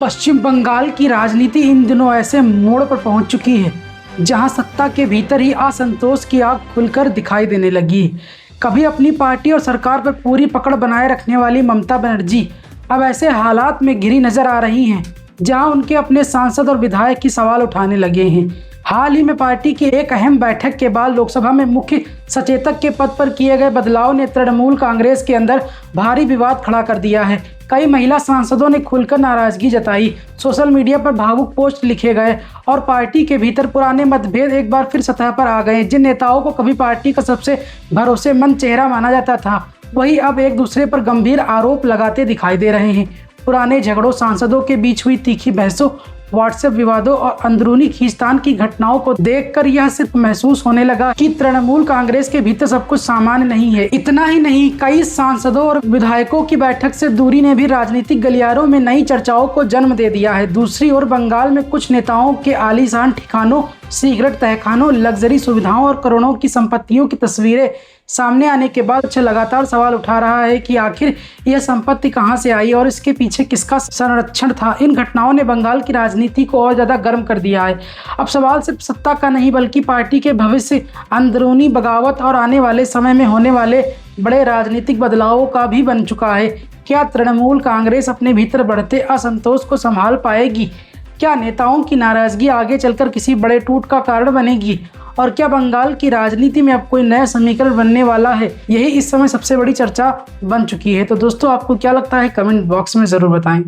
पश्चिम बंगाल की राजनीति इन दिनों ऐसे मोड़ पर पहुंच चुकी है जहां सत्ता के भीतर ही असंतोष की आग खुलकर दिखाई देने लगी। कभी अपनी पार्टी और सरकार पर पूरी पकड़ बनाए रखने वाली ममता बनर्जी अब ऐसे हालात में घिरी नजर आ रही हैं जहां उनके अपने सांसद और विधायक की सवाल उठाने लगे हैं। हाल ही में पार्टी की एक अहम बैठक के बाद लोकसभा में मुख्य सचेतक के पद पर किए गए बदलाव ने तृणमूल कांग्रेस के अंदर भारी विवाद खड़ा कर दिया है। कई महिला सांसदों ने खुलकर नाराजगी जताई, सोशल मीडिया पर भावुक पोस्ट लिखे गए और पार्टी के भीतर पुराने मतभेद एक बार फिर सतह पर आ गए। जिन नेताओं को कभी पार्टी का सबसे भरोसेमंद चेहरा माना जाता था, वही अब एक दूसरे पर गंभीर आरोप लगाते दिखाई दे रहे हैं। पुराने झगड़ों, सांसदों के बीच हुई तीखी बहसों, व्हाट्सएप विवादों और अंदरूनी खींचतान की घटनाओं को देखकर यह सिर्फ महसूस होने लगा कि तृणमूल कांग्रेस के भीतर सब कुछ सामान्य नहीं है। इतना ही नहीं, कई सांसदों और विधायकों की बैठक से दूरी ने भी राजनीतिक गलियारों में नई चर्चाओं को जन्म दे दिया है। दूसरी ओर बंगाल में कुछ नेताओं के आलीशान ठिकानों, सिगरेट तहखानों, लग्जरी सुविधाओं और करोड़ों की संपत्तियों की तस्वीरें सामने आने के बाद लगातार सवाल उठा रहा है कि आखिर यह संपत्ति कहां से आई और इसके पीछे किसका संरक्षण था। इन घटनाओं ने बंगाल की राजनीति को और ज्यादा गर्म कर दिया है। अब सवाल सिर्फ सत्ता का नहीं बल्कि पार्टी के भविष्य, अंदरूनी बगावत और आने वाले समय में होने वाले बड़े राजनीतिक बदलावों का भी बन चुका है। क्या तृणमूल कांग्रेस अपने भीतर बढ़ते असंतोष को संभाल पाएगी? क्या नेताओं की नाराजगी आगे चलकर किसी बड़े टूट का कारण बनेगी? और क्या बंगाल की राजनीति में अब कोई नया समीकरण बनने वाला है? यही इस समय सबसे बड़ी चर्चा बन चुकी है। तो दोस्तों, आपको क्या लगता है? कमेंट बॉक्स में ज़रूर बताएं।